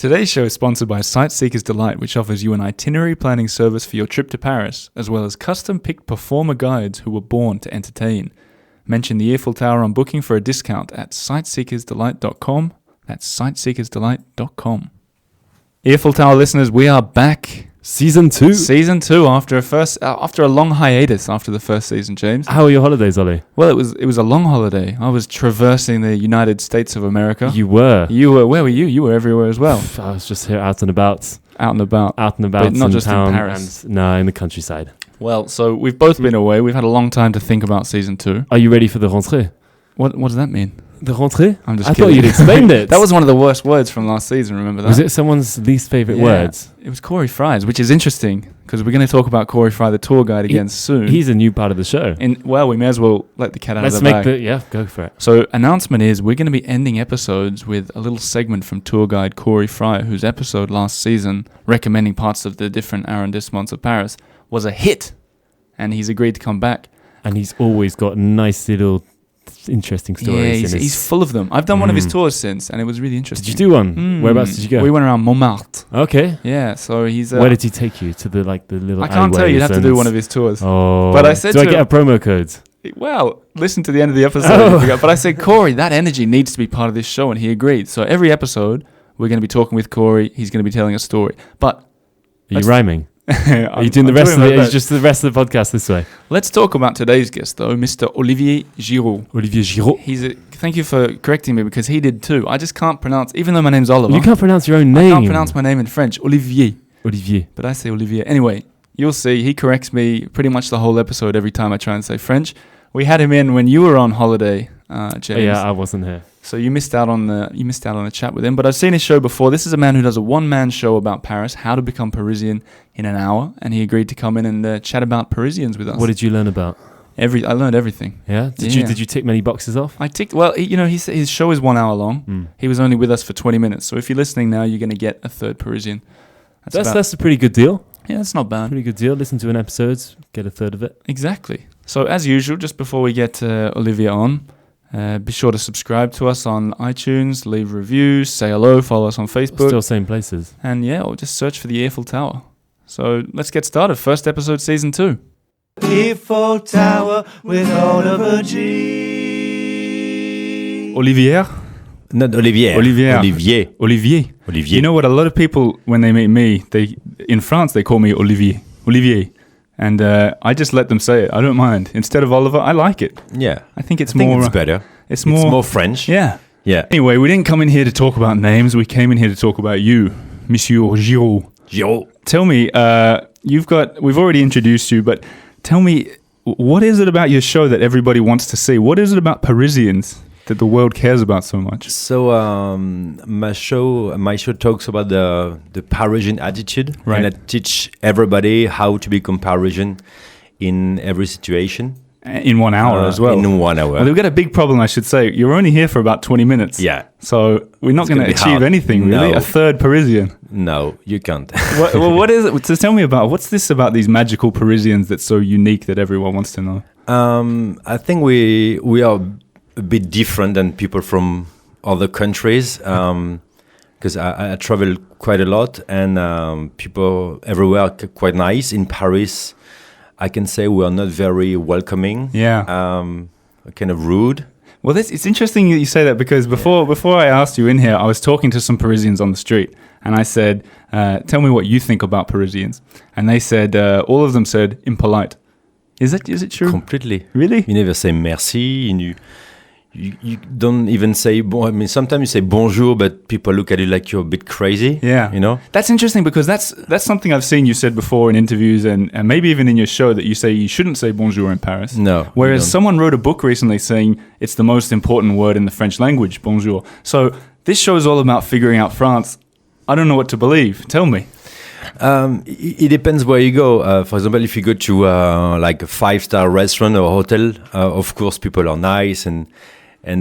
Today's show is sponsored by Sightseeker's Delight, which offers you an itinerary planning service for your trip to Paris, as well as custom-picked performer guides who were born to entertain. Mention the Earful Tower on booking for a discount at sightseekersdelight.com. That's sightseekersdelight.com. Earful Tower listeners, we are back. Season 2. Season 2 after a long hiatus after the first season, James. How are your holidays, Ollie? Well, it was a long holiday. I was traversing the United States of America. You were. Where were you? You were everywhere as well. I was just here out and about. Out and about. But not just town in Paris. No, in the countryside. Well, so we've both been away. We've had a long time to think about season 2. Are you ready for the rentrée? What does that mean? The rentrée? I'm just I kidding. thought you'd explained it. That was one of the worst words from last season, remember that? Was it someone's least favourite words? It was Corey Fry's, which is interesting because we're going to talk about Corey Fry, the tour guide, again soon. He's a new part of the show. We may as well let the cat out of the bag. Go for it. So, announcement is we're going to be ending episodes with a little segment from tour guide Corey Fry, whose episode last season, recommending parts of the different arrondissements of Paris, was a hit. And he's agreed to come back. And he's always got nice little interesting stories. Yeah, he's full of them. I've done one of his tours since, and it was really interesting. Did you do one? Whereabouts did you go? We went around Montmartre. Okay. Yeah, so he's... Where did he take you? To the little I can't tell you. You'd have to do one of his tours. Oh. But I said do I get a promo code? Well, listen to the end of the episode. But I said, Corey, that energy needs to be part of this show, and he agreed. So every episode, we're going to be talking with Corey. He's going to be telling a story. But... Are you rhyming? Are you doing the rest of the podcast this way? Let's talk about today's guest, though, Mr. Olivier Giraud. Olivier Giraud. Thank you for correcting me because he did too. I just can't pronounce, even though my name's Oliver. You can't pronounce your own name. I can't pronounce my name in French. Olivier. Olivier. But I say Olivier. Anyway, you'll see. He corrects me pretty much the whole episode every time I try and say French. We had him in when you were on holiday, James. Yeah, I wasn't here. So you missed out on the chat with him. But I've seen his show before. This is a man who does a one-man show about Paris, how to become Parisian in an hour, and he agreed to come in and chat about Parisians with us. What did you learn about? I learned everything. Yeah. Did you tick many boxes off? I ticked. Well, his show is 1 hour long. He was only with us for 20 minutes. So if you're listening now, you're going to get a third Parisian. That's a pretty good deal. Yeah, that's not bad. Pretty good deal. Listen to an episode, get a third of it. Exactly. So as usual, just before we get Olivier on, be sure to subscribe to us on iTunes, leave reviews, say hello, follow us on Facebook. Still same places. And or just search for the Earful Tower. So let's get started. First episode, season 2. Earful Tower with Oliver G. Olivier? Not Olivier. Olivier. You know what? A lot of people, when they meet me, in France, they call me Olivier. And I just let them say it. I don't mind. Instead of Oliver, I like it. Yeah. I think it's better. It's more French. Yeah. Yeah. Anyway, we didn't come in here to talk about names. We came in here to talk about you, Monsieur Giraud. Tell me, we've already introduced you, but tell me, what is it about your show that everybody wants to see? What is it about Parisians that the world cares about so much? So my show talks about the Parisian attitude, right. And I teach everybody how to become Parisian in every situation. In 1 hour as well. In 1 hour. Well, we've got a big problem, I should say. You're only here for about 20 minutes. Yeah. So we're not going to achieve anything, really. No. A third Parisian. No, you can't. What is it? So tell me what's this about these magical Parisians that's so unique that everyone wants to know? I think we are a bit different than people from other countries because I travel quite a lot and people everywhere are quite nice. In Paris, I can say we are not very welcoming. Yeah. Kind of rude. Well, it's interesting that you say that because before I asked you in here, I was talking to some Parisians on the street and I said, tell me what you think about Parisians. And they said, all of them said, impolite. Is it true? Completely. Really? You never say merci. You don't even say, sometimes you say bonjour, but people look at you like you're a bit crazy. Yeah. You know? That's interesting because that's something I've seen you said before in interviews and maybe even in your show that you say you shouldn't say bonjour in Paris. No. Whereas someone wrote a book recently saying it's the most important word in the French language, bonjour. So this show is all about figuring out France. I don't know what to believe. Tell me. It depends where you go. For example, if you go to like a 5-star restaurant or hotel, of course people are nice and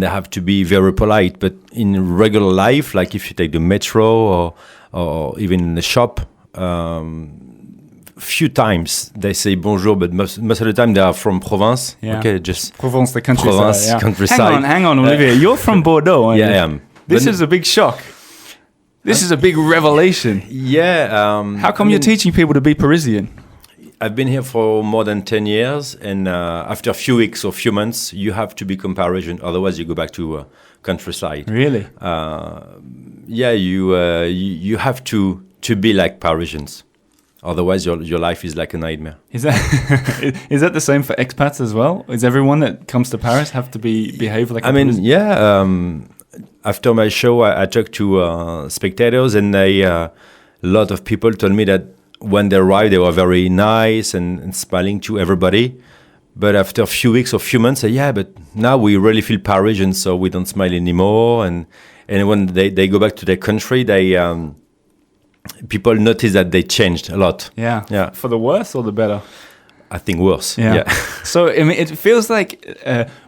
they have to be very polite. But in regular life, like if you take the metro or even in the shop, few times they say bonjour, but most of the time they are from Provence. Yeah. Okay, just Provence, the countryside. Provence, yeah. Countryside. Hang on, Olivier. You're from Bordeaux, aren't you? Yeah, I am. This is a big shock. This is a big revelation. Yeah. How come you're teaching people to be Parisian? I've been here for more than 10 years, and after a few weeks or few months, you have to become Parisian. Otherwise, you go back to countryside. Really? Yeah, you have to be like Parisians. Otherwise, your life is like a nightmare. Is that is that the same for expats as well? Is everyone that comes to Paris have to behave like? Yeah. After my show, I talked to spectators, and a lot of people told me that when they arrived, they were very nice and smiling to everybody. But after a few weeks or few months, but now we really feel Parisian, so we don't smile anymore. And when they go back to their country, people notice that they changed a lot. Yeah. For the worse or the better? I think worse. Yeah. So I mean, it feels like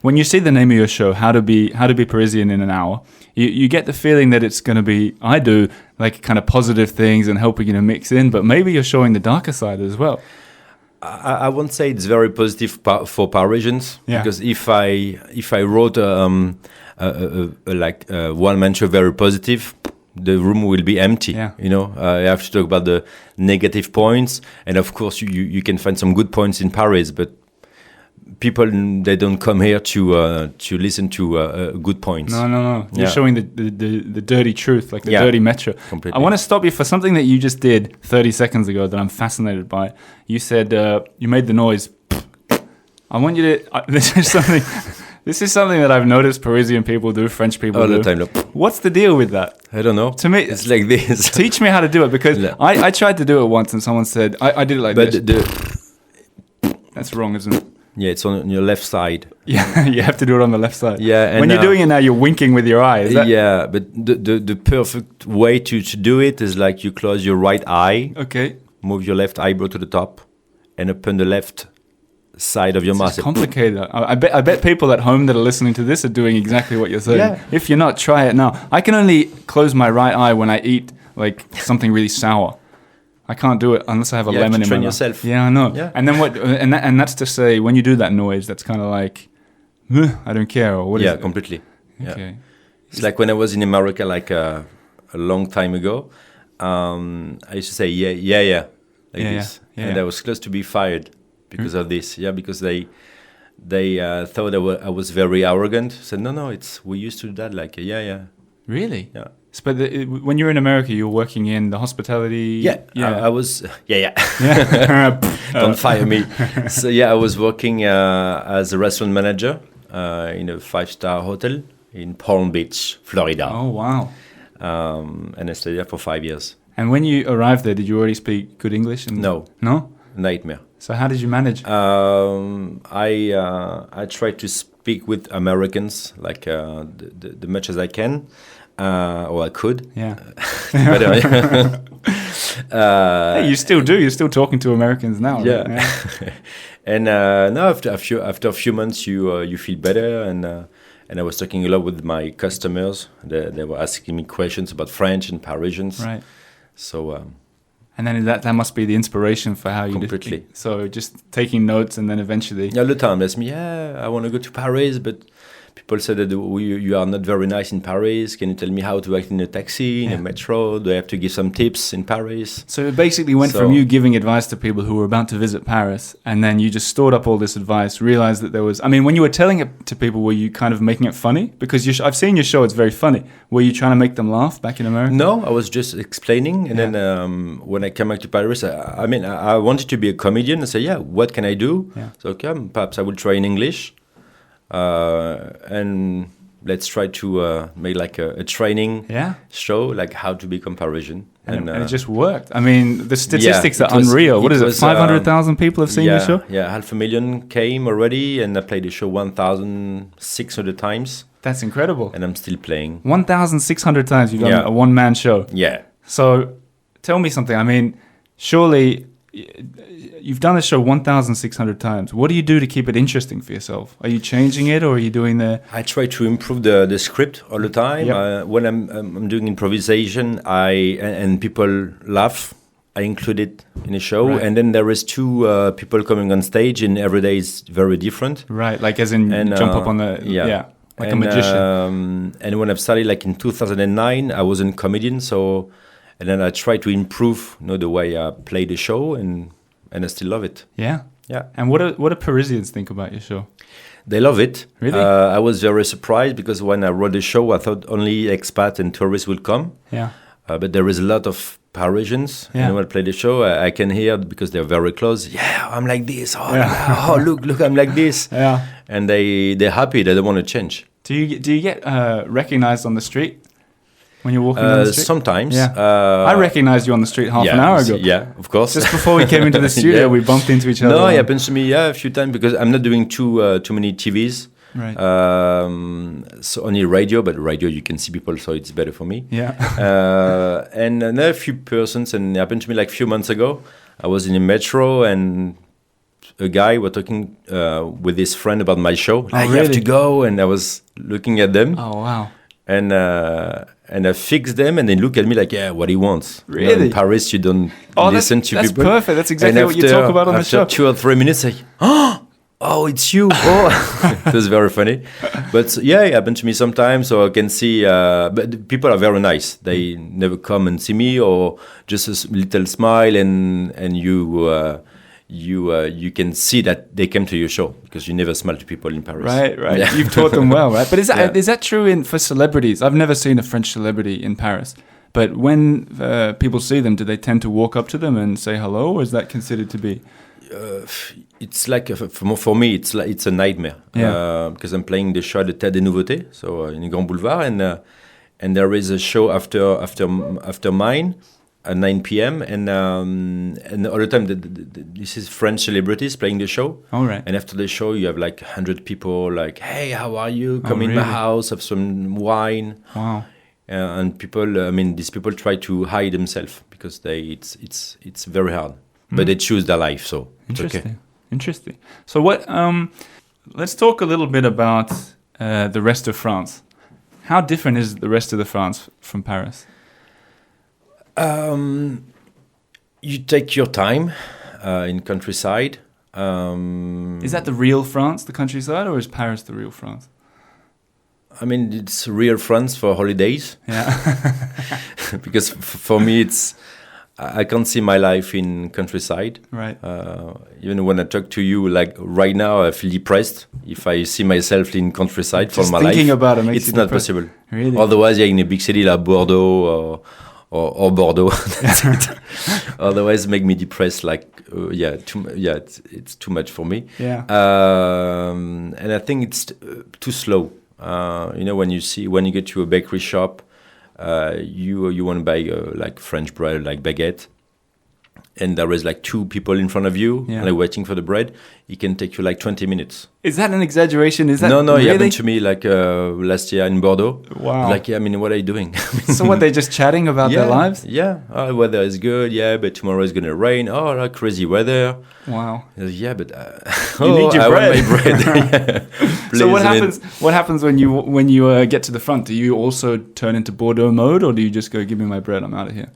when you see the name of your show, How to Be Parisian in an Hour, you get the feeling that it's going to be, I do, like kind of positive things and helping you to mix in, but maybe you're showing the darker side as well. I won't say it's very positive for Parisians, because if I wrote like one man show very positive, the room will be empty. You know, I have to talk about the negative points, and of course you can find some good points in Paris, but people, they don't come here to listen to good points. No. You're showing the dirty truth, like the dirty metro. Completely. I want to stop you for something that you just did 30 seconds ago that I'm fascinated by. You said you made the noise. I want you to. This is something that I've noticed Parisian people do, French people all do. the time. Look. What's the deal with that? I don't know. To me, it's like this. Teach me how to do it, because I tried to do it once and someone said I did it like this. That's wrong, isn't it? Yeah, it's on your left side. Yeah, you have to do it on the left side. Yeah, and when you're doing it now, you're winking with your eye. Is that? Yeah, but the perfect way to do it is like you close your right eye. Okay. Move your left eyebrow to the top, and open the left side of your mouth. It's complicated. I bet people at home that are listening to this are doing exactly what you're saying. Yeah. If you're not, try it now. I can only close my right eye when I eat like something really sour. I can't do it unless I have a lemon in my mouth. Yourself. Yeah, I know. Yeah. And then what? And that's to say, when you do that noise, that's kind of like, I don't care, or what is it? Yeah, completely. Okay. Yeah. It's like when I was in America, like a long time ago. I used to say yeah, like this, and I was close to be fired because of this. Yeah, because they thought I was very arrogant. Said no, we used to do that. Like yeah. Really? Yeah. But when you were in America, you were working in the hospitality. Yeah. I was. Yeah. Don't fire me. So I was working as a restaurant manager in a 5-star hotel in Palm Beach, Florida. Oh wow. And I stayed there for 5 years. And when you arrived there, did you already speak good English? No. Nightmare. So how did you manage? I tried to speak with Americans like the much as I can, or I could. Yeah. But, hey, you still do. You're still talking to Americans now. Yeah. Right? And now after a few months, you feel better. And I was talking a lot with my customers. They were asking me questions about French and Parisians. Right. So. And then that must be the inspiration for how you completely. do. So just taking notes, and then eventually. All the time, that's me. Yeah, I want to go to Paris, but people say that you are not very nice in Paris. Can you tell me how to act in a taxi, in a metro? Do I have to give some tips in Paris? So it basically went from you giving advice to people who were about to visit Paris, and then you just stored up all this advice, realized that there was... I mean, when you were telling it to people, were you kind of making it funny? Because I've seen your show, it's very funny. Were you trying to make them laugh back in America? No, I was just explaining. And then when I came back to Paris, I wanted to be a comedian. I said, what can I do? Yeah. So perhaps I will try in English. And let's try to make like a training show, like how to become Parisian. And it just worked. I mean, the statistics are unreal. What is it? 500,000 people have seen your show? Yeah, 500,000 came already, and I played the show 1,600 times. That's incredible. And I'm still playing. 1,600 times you've done a one-man show. Yeah. So tell me something. I mean, surely... You've done the show 1,600 times. What do you do to keep it interesting for yourself? Are you changing it, or are you doing the... I try to improve the script all the time. Yep. When I'm doing improvisation, and people laugh, I include it in a show. Right. And then there is two people coming on stage, and every day is very different. Right, like as in jump up on the... Yeah. Like a magician. And when I started, like in 2009, I was a comedian. So, and then I tried to improve, the way I play the show, and I still love it. Yeah. Yeah. And what do Parisians think about your show? They love it. Really? I was very surprised because when I wrote the show, I thought only expats and tourists would come. Yeah. But there is a lot of Parisians. Yeah. And when I play the show, I can hear, because they're very close. Yeah, I'm like this. Oh, look, I'm like this. Yeah. And they're happy. They don't want to change. Do you get recognized on the street when you're walking down the street? Sometimes. Yeah. I recognized you on the street half an hour ago. Yeah, of course. Just before we came into the studio, we bumped into each other. No, it happens to me a few times because I'm not doing too many TVs. Right. So only radio, but radio you can see people, so it's better for me. Yeah. And a few persons, and it happened to me like a few months ago. I was in a metro and a guy was talking with his friend about my show. Oh, You have to go, and I was looking at them. Oh wow. And I fixed them, and they look at me like, yeah, what he wants. Really? In Paris, you don't listen to that's people. Perfect. That's exactly what you talk about on the show. After 2 or 3 minutes, like, oh, it's you. Oh, it was very funny. But yeah, it happened to me sometimes. So I can see, but the people are very nice. They never come and see me, or just a little smile, and you can see that they came to your show because you never smile to people in Paris. Right. Yeah. You've taught them well, right? But is that true for celebrities? I've never seen a French celebrity in Paris. But when people see them, do they tend to walk up to them and say hello, or is that considered to be? It's like for me, it's a nightmare. Yeah. Because I'm playing the show at the Théâtre des Nouveautés, so in Grand Boulevard, and there is a show after mine at 9 p.m. and all the time this is French celebrities playing the show. All right. And after the show, you have like 100 people like, hey, how are you? Come in really? my house, have some wine. Wow. And people, these people try to hide themselves because it's very hard. But they choose their life, so it's okay. Interesting. So what? Let's talk a little bit about the rest of France. How different is the rest of the France from Paris? You take your time in countryside. Is that the real France, the countryside, or is Paris the real France? It's real France for holidays. Yeah. Because for me, I can't see my life in countryside. Right. Even when I talk to you, like right now, I feel depressed if I see myself in countryside for my life. Just thinking about it makes it's you not depressed. possible. Really? Otherwise, in a big city like Bordeaux or Bordeaux, that's it. Otherwise, make me depressed. It's too much for me. Yeah. And I think it's too slow. When you get to a bakery shop, you want to buy like French bread, like baguette, and there is like 2 people in front of you, like waiting for the bread. It can take you like 20 minutes. Is that an exagation? Is that no? really? It happened to me like last year in Bordeaux. Wow. Like, what are you doing? So what? They're just chatting about their lives? Yeah. Oh, weather is good. Yeah, but tomorrow is gonna rain. Oh, like crazy weather. Wow. Yeah, but you need your bread. I want my bread. So what happens? What happens when you get to the front? Do you also turn into Bordeaux mode, or do you just go, "Give me my bread, I'm out of here"?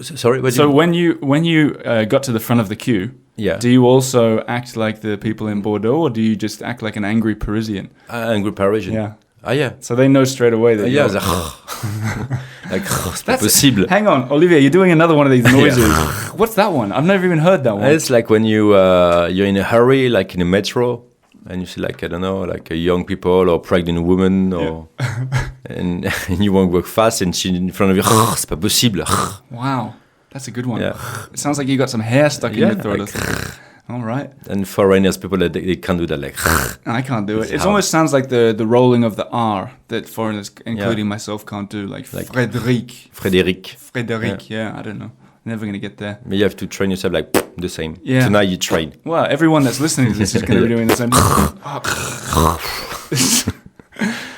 Sorry. When you got to the front of the queue, do you also act like the people in Bordeaux, or do you just act like an angry Parisian? Angry Parisian. Yeah. Yeah. So they know straight away that. Yeah. C'est pas possible. Hang on, Olivier, you're doing another one of these noises. What's that one? I've never even heard that one. It's like when you're in a hurry, like in a metro, and you see like, I don't know, like a young people or pregnant woman, or and you want to work fast, and she's in front of you. C'est pas possible. Wow, that's a good one. Yeah. It sounds like you got some hair stuck in your throat. Like, all right. And foreigners, people they can't do that. Like I can't do it. It almost sounds like the rolling of the R that foreigners, including myself, can't do. Like Frédéric. Yeah, I don't know. Never going to get there. But you have to train yourself like the same. Yeah. So now you train. Well, everyone that's listening to this is going to be doing the same.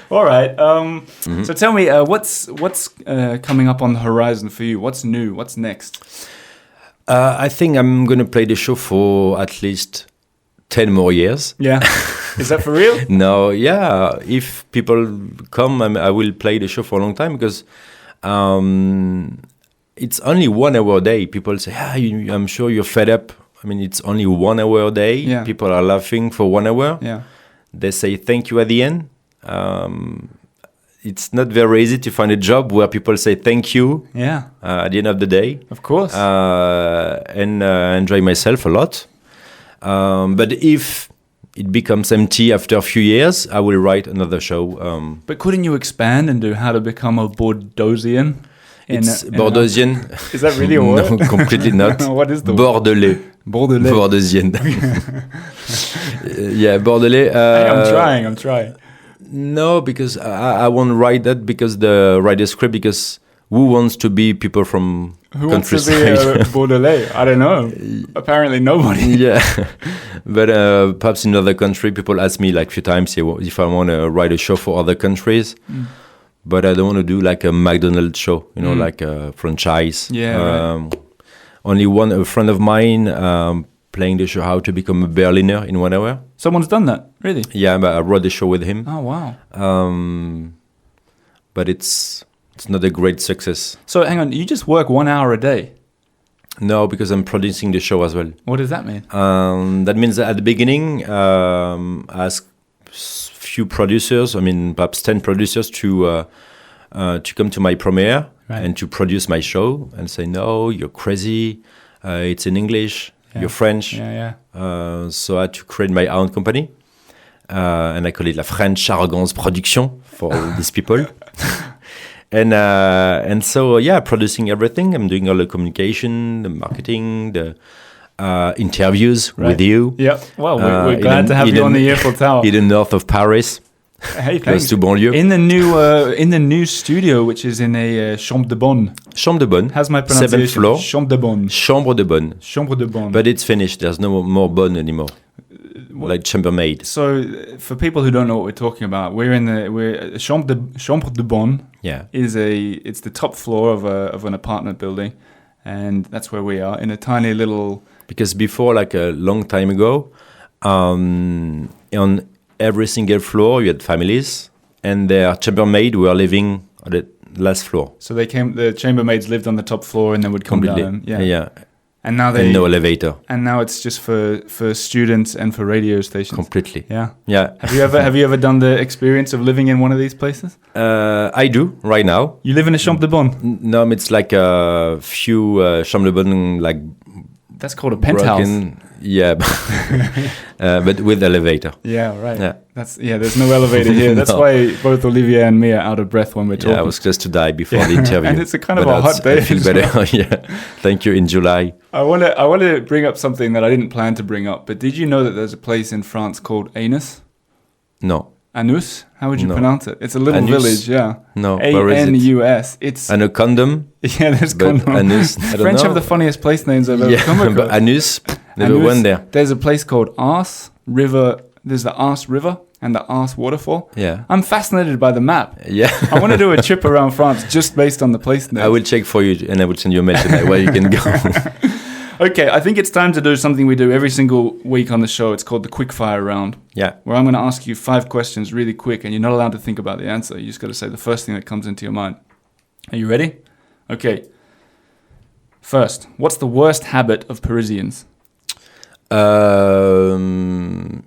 All right. So tell me, what's coming up on the horizon for you? What's new? What's next? I think I'm going to play the show for at least 10 more years. Yeah. Is that for real? No, yeah. If people come, I will play the show for a long time because it's only 1 hour a day. People say, I'm sure you're fed up. It's only 1 hour a day. Yeah. People are laughing for 1 hour. Yeah. They say thank you at the end. It's not very easy to find a job where people say thank you at the end of the day. Of course. And enjoy myself a lot. But if it becomes empty after a few years, I will write another show. But couldn't you expand and do How to Become a Bordeauxian? Bordeauxian. Is that really a word? No, completely not. What is the Bordelais. Bordelais. Bordeauxian. Yeah, Bordelais. I'm trying. No, because I won't write that because write the script because who wants to be people from countryside? Who wants to be Bordelais? I don't know. Apparently nobody. Yeah, but perhaps in other country, people ask me like a few times if I want to write a show for other countries. But I don't want to do like a McDonald's show, like a franchise. Yeah. Right. Only a friend of mine playing the show How to Become a Berliner in 1 hour. Someone's done that, really? Yeah, but I wrote the show with him. Oh, wow. But it's not a great success. So hang on, you just work 1 hour a day? No, because I'm producing the show as well. What does that mean? That means that at the beginning, I asked few producers, perhaps 10 producers to come to my premiere and to produce my show and say, no, you're crazy. It's in English. Yeah. You're French. Yeah. So I had to create my own company. And I call it La French Arrogance Production for all these people. And so, producing everything. I'm doing all the communication, the marketing, the interviews with you. Yeah. Well, we're glad to have you on the Earful Tower. In the north of Paris. Hey, close to banlieue. In the new studio, which is in a Chambre de Bonne. Chambre de Bonne. How's my pronunciation? 7th floor. Chambre de Bonne. Chambre de Bonne. Chambre de Bonne. But it's finished. There's no more Bonne anymore. Like chambermaid. So, for people who don't know what we're talking about, we're Chambre de Bonne. Yeah. It's the top floor of an apartment building, and that's where we are in a tiny little. Because before, like a long time ago, on every single floor you had families, and their chambermaid were living on the last floor. So the chambermaids lived on the top floor and then would come down. Yeah. And now no elevator. And now it's just for students and for radio stations. Completely. Yeah. Yeah. Have you ever done the experience of living in one of these places? I do right now. You live in a Chambre de Bonne? No, it's like a few Chambre de Bonne, like. That's called a penthouse. Yeah, but with elevator. Yeah, right. Yeah. There's no elevator here. That's why both Olivier and me are out of breath when we're talking. Yeah, I was close to die before the interview. And it's a kind of a hot day. I feel better. Yeah. Thank you. In July. I want to bring up something that I didn't plan to bring up, but did you know that there's a place in France called Anus? No. Anus? How would you No. pronounce it? It's a little Anus? village, yeah. No, where is it? Anus. It's And a condom? yeah, there's condom. Anus, I don't French know. have the funniest place names I've ever come across. But Anus, never Anus, went there. There's a place called Ars River. There's the Ars River and the Ars Waterfall. Yeah. I'm fascinated by the map. Yeah. I want to do a trip around France just based on the place names. I will check for you and I will send you a mail tonight where you can go. Okay, I think it's time to do something we do every single week on the show. It's called the quickfire round. Yeah. Where I'm going to ask you 5 questions really quick, and you're not allowed to think about the answer. You just got to say the first thing that comes into your mind. Are you ready? Okay. First, what's the worst habit of Parisians?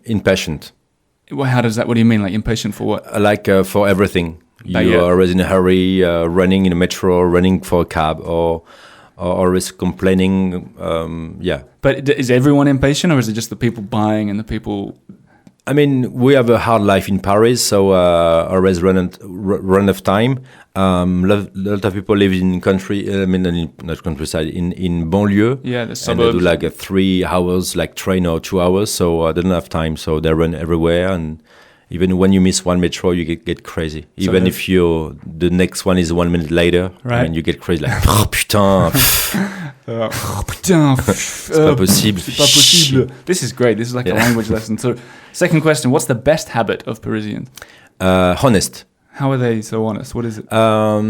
Impatient. Well, what do you mean, like impatient for what? Like for everything. You Yeah. are always in a hurry, running in a metro, running for a cab, or always complaining. Yeah. But is everyone impatient, or is it just the people buying and the people... I mean, we have a hard life in Paris, so always run of time. Lot of people live in country. Not countryside, in banlieue. Yeah, the And suburbs. they do like 3 hours, like train or 2 hours. So they don't have time. So they run everywhere, and even when you miss one metro, you get crazy. Even if the next one is 1 minute later, Right. and you get crazy like oh putain, Putain, c'est pas possible. C'est pas possible. This is great. This is like a language lesson. So, second question: what's the best habit of Parisians? Honest. How are they so honest? What is it? I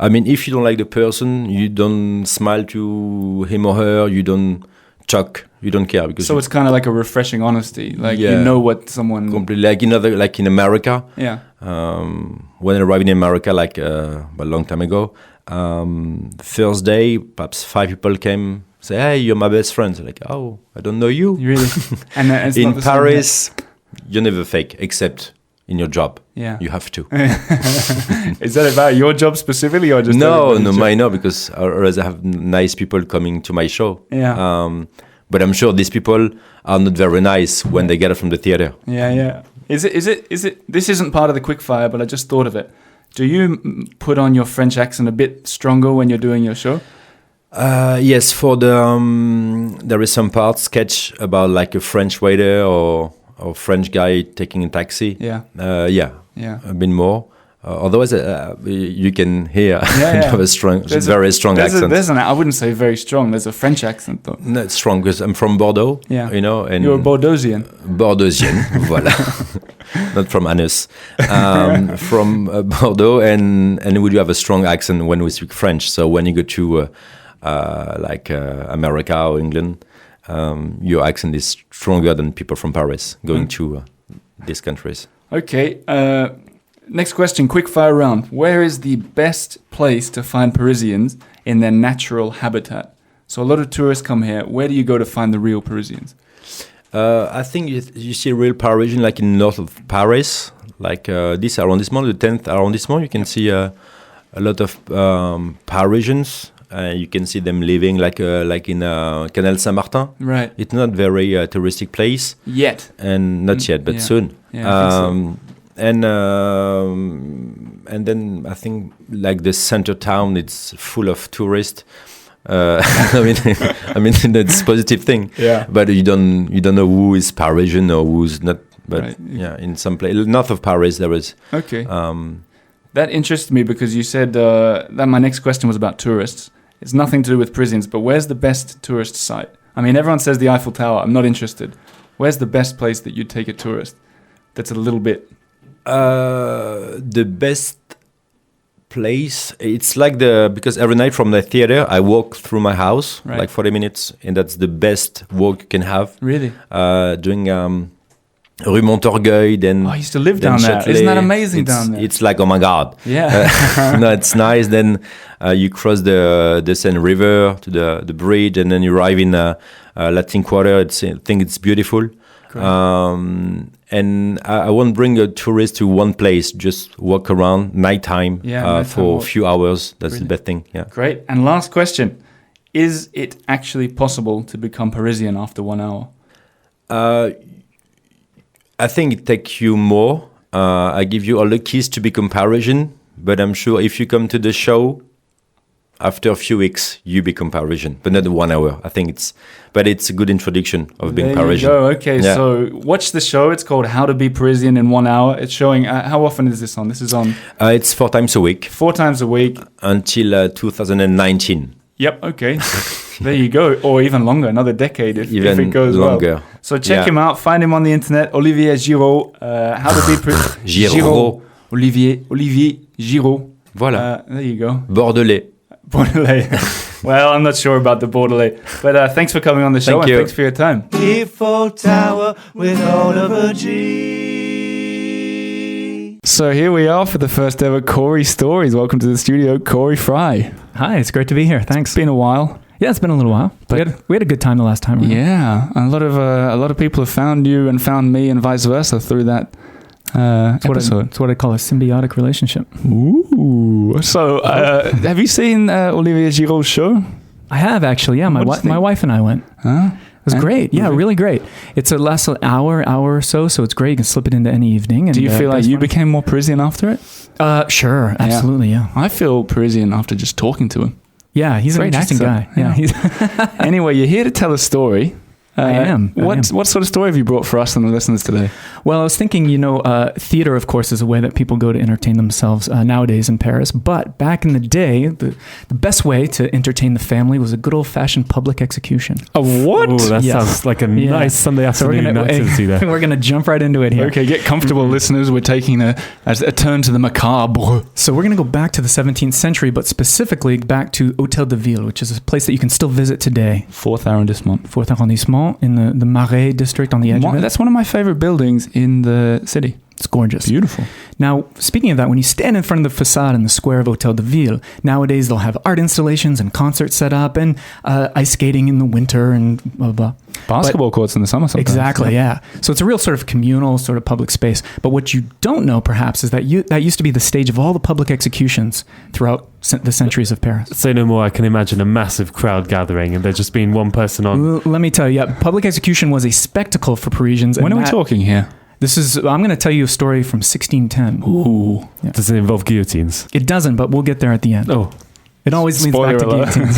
mean, if you don't like the person, you don't smile to him or her. You don't talk. You don't care because. So it's kind of like a refreshing honesty. Like you Yeah. know what someone. completely like in America. Yeah. When I arrived in America, like a long time ago, first day, perhaps 5 people came, say, "Hey, you're my best friend." So like, "Oh, I don't know you." You really. And it's In not the same Paris, you never fake, except in your job. Yeah. You have to. Is that about your job specifically, or just No, everybody's job? mine no, because I rather have nice people coming to my show. Yeah. But I'm sure these people are not very nice when they get it from the theater. Yeah. Is it? This isn't part of the quickfire, but I just thought of it. Do you put on your French accent a bit stronger when you're doing your show? Yes, for the there is some part sketch about like a French waiter or French guy taking a taxi. Yeah. Yeah. A bit more. Otherwise, you can hear Yeah. have a very strong accent. I wouldn't say very strong. There's a French accent though. No, it's strong because I'm from Bordeaux. Yeah. You know, and You're a Bordeauxian. Bordeauxian, voilà. Not from Anus. From Bordeaux, and we do have a strong accent when we speak French. So when you go to America or England, your accent is stronger than people from Paris going to these countries. Okay. Next question, quick fire round. Where is the best place to find Parisians in their natural habitat? So a lot of tourists come here. Where do you go to find the real Parisians? I think you see real Parisian like in north of Paris, like this arrondissement, the 10th arrondissement. You can see a lot of Parisians. You can see them living like in Canal Saint-Martin. Right. It's not very touristic place Yet. and not yet, but soon. Yeah, I think so. And then I think like the center town, it's full of tourists. I mean that's a positive thing. Yeah. But you don't know who is Parisian or who's not. But Right. yeah, in some place north of Paris there is. Okay. That interests me because you said that my next question was about tourists. It's nothing to do with Parisians, but where's the best tourist site? I mean, everyone says the Eiffel Tower. I'm not interested. Where's the best place that you'd take a tourist that's a little bit... The best place, it's like because every night from the theater I walk through my house, Right. like 40 minutes, and that's the best walk you can have. Really? Doing Rue Montorgueil, then I used to live then down there. Châtelet. Isn't that amazing down there? It's like, oh my God. Yeah. No, it's nice. Then you cross the Seine River to the bridge, and then you arrive in Latin Quarter. I think it's beautiful. And I won't bring a tourist to one place. Just walk around nighttime for a few hours. That's the best thing. Yeah. Great. And last question. Is it actually possible to become Parisian after 1 hour? I think it takes you more. I give you all the keys to become Parisian, but I'm sure if you come to the show, after a few weeks, you become Parisian, but not 1 hour. I think it's a good introduction of being Parisian. There you go. Okay, Yeah. so watch the show. It's called How to Be Parisian in 1 hour. It's showing, how often is this on? This is on... It's 4 times a week 4 times a week. until 2019. Yep, okay. There you go. Or even longer, another decade if Even it goes longer. well. So check Yeah. him out. Find him on the internet. Olivier Giraud. How to Be Parisian. Giraud. Olivier Giraud. Voilà. There you go. Bordelais. Bordelais. Well, I'm not sure about the Bordelais. But thanks for coming on the show. Thank and you. thanks for your time. Eiffel Tower with Oliver G. So here we are for the first ever Corey Stories. Welcome to the studio, Corey Fry. Hi, it's great to be here. Thanks. It's been a while. Yeah, it's been a little while, but we had a good time the last time around. Yeah, a lot of people have found you and found me and vice versa through that episode. It's what I call a symbiotic relationship. Ooh. So, have you seen Olivier Giraud's show? I have actually. Yeah, my wife and I went. Huh? It was great. Yeah, really great. It lasts an hour or so it's great. You can slip it into any evening. And, do you feel like you became more Parisian after it? Sure, absolutely, yeah. I feel Parisian after just talking to him. Yeah, he's an Great interesting accent. guy. Yeah. Anyway, you're here to tell a story. I am. What sort of story have you brought for us and the listeners today? Well, I was thinking, theater, of course, is a way that people go to entertain themselves nowadays in Paris. But back in the day, the best way to entertain the family was a good old-fashioned public execution. A what? Ooh, that Yes. sounds like a nice Sunday afternoon activity there. We're going to jump right into it here. Okay, get comfortable, listeners. We're taking a turn to the macabre. So we're going to go back to the 17th century, but specifically back to Hôtel de Ville, which is a place that you can still visit today. 4th arrondissement. 4th arrondissement in the Marais district on the edge of it. That's one of my favorite buildings in the city. It's gorgeous. Beautiful. Now, speaking of that, when you stand in front of the facade in the square of Hôtel de Ville, nowadays they'll have art installations and concerts set up and ice skating in the winter and blah, blah. Basketball courts in the summer sometimes. Exactly, yeah. So it's a real sort of communal sort of public space. But what you don't know, perhaps, is that that used to be the stage of all the public executions throughout the centuries of Paris. Say no more, I can imagine a massive crowd gathering and there just being one person on. Let me tell you, public execution was a spectacle for Parisians. When are we talking here? I'm going to tell you a story from 1610. Ooh. Yeah. Does it involve guillotines? It doesn't, but we'll get there at the end. Oh. It always leads back to guillotines.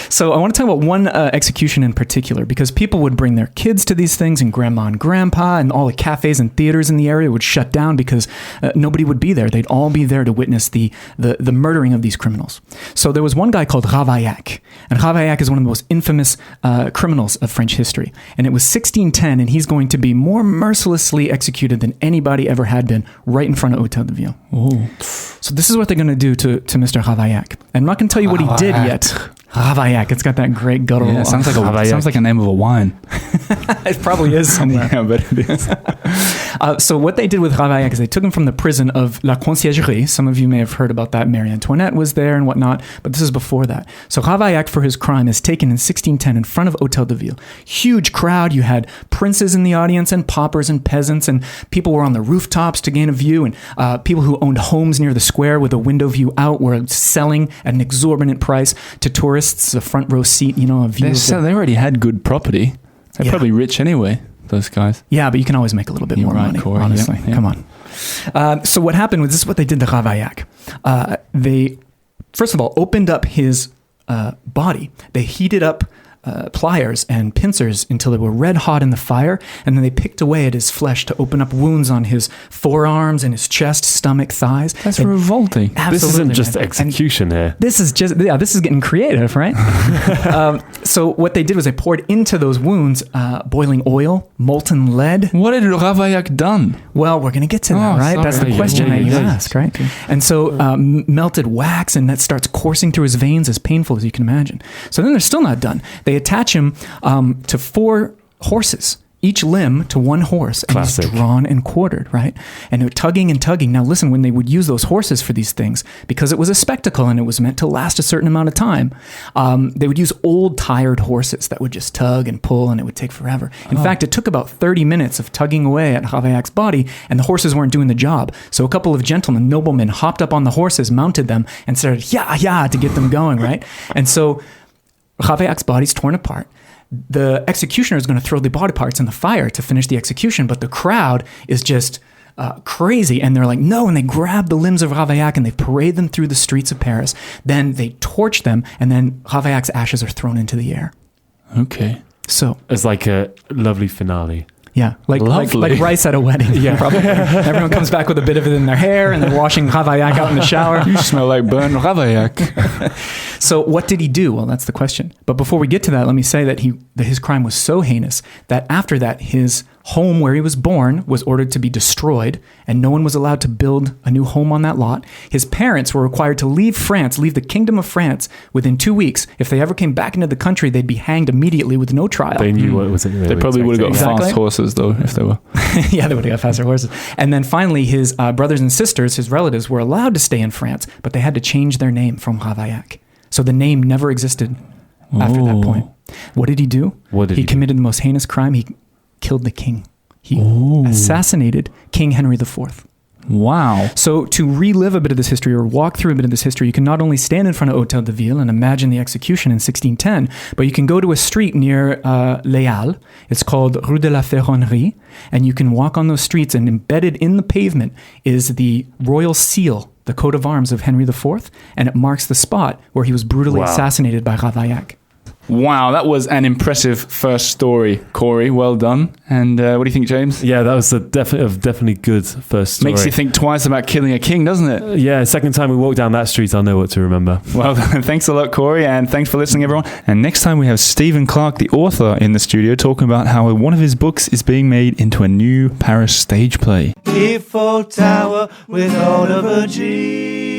So I want to talk about one execution in particular, because people would bring their kids to these things, and grandma and grandpa, and all the cafes and theaters in the area would shut down because nobody would be there. They'd all be there to witness the murdering of these criminals. So there was one guy called Ravaillac, and Ravaillac is one of the most infamous criminals of French history. And it was 1610, and he's going to be more mercilessly executed than anybody ever had been, right in front of Hôtel de Ville. Ooh. So this is what they're going to do to Mr. Ravaillac. I'm not going to tell you what he did yet. Ravaillac. It's got that great guttural. Yeah, sounds like a name of a wine. It probably is somewhere. Yeah, but it is. So what they did with Ravaillac is they took him from the prison of La Conciergerie. Some of you may have heard about that. Marie Antoinette was there and whatnot, but this is before that. So Ravaillac, for his crime, is taken in 1610 in front of Hôtel de Ville. Huge crowd. You had princes in the audience and paupers and peasants, and people were on the rooftops to gain a view, and people who owned homes near the square with a window view out were selling at an exorbitant price to tourists a front row seat, a view. They already had good property. They're probably rich anyway, those guys. Yeah, but you can always make a little bit more money, Corey, honestly. yeah. Come on. So what happened was, this is what they did to Ravaillac. They, first of all, opened up his body. They heated up pliers and pincers until they were red hot in the fire, and then they picked away at his flesh to open up wounds on his forearms and his chest, stomach, thighs. That's revolting. Absolutely, this isn't just execution here. This is getting creative, right? So what they did was they poured into those wounds boiling oil, molten lead. What did Ravaillac done? Well, we're going to get to that, right? Sorry. That's the question that you ask, right? Okay. And so melted wax, and that starts coursing through his veins, as painful as you can imagine. So then they're still not done. They attach him to 4 horses, each limb to one horse, and he's drawn and quartered, right? And they're tugging and tugging. Now listen, when they would use those horses for these things, because it was a spectacle and it was meant to last a certain amount of time, they would use old tired horses that would just tug and pull, and it would take forever. In fact, it took about 30 minutes of tugging away at Ravaillac's body, and the horses weren't doing the job. So a couple of gentlemen, noblemen, hopped up on the horses, mounted them, and started yeah to get them going, right? And so Ravaillac's body's torn apart. The executioner is going to throw the body parts in the fire to finish the execution, but the crowd is just crazy, and they're like, no, and they grab the limbs of Ravaillac and they parade them through the streets of Paris. Then they torch them, and then Ravaillac's ashes are thrown into the air. Okay. So it's like a lovely finale. Yeah, like rice at a wedding. Yeah, probably. Everyone comes back with a bit of it in their hair, and they're washing Ravaillac out in the shower. You smell like burned Ravaillac. So what did he do? Well, that's the question. But before we get to that, let me say that his crime was so heinous that after that, his home where he was born was ordered to be destroyed, and no one was allowed to build a new home on that lot. His parents were required to leave the Kingdom of France within 2 weeks. If they ever came back into the country, they'd be hanged immediately with no trial. They knew what was it. They probably would have got fast horses, though, if they were. Yeah, they would have got faster horses. And then finally, his brothers and sisters, his relatives, were allowed to stay in France, but they had to change their name from Ravaillac. So the name never existed after that point. What did he do? He committed the most heinous crime. He killed the king. He assassinated King Henry IV. Wow. So to relive a bit of this history, or walk through a bit of this history, you can not only stand in front of Hôtel de Ville and imagine the execution in 1610, but you can go to a street near Les Halles. It's called Rue de la Ferronnerie, and you can walk on those streets, and embedded in the pavement is the royal seal, the coat of arms of Henry IV, and it marks the spot where he was brutally assassinated by Ravaillac. Wow, that was an impressive first story, Corey. Well done. And what do you think, James? Yeah, that was a definitely good first story. Makes you think twice about killing a king, doesn't it? Yeah, second time we walk down that street, I'll know what to remember. Well, thanks a lot, Corey, and thanks for listening, everyone. And next time we have Stephen Clark, the author, in the studio talking about how one of his books is being made into a new Paris stage play. Earful Tower with Olivier Giraud.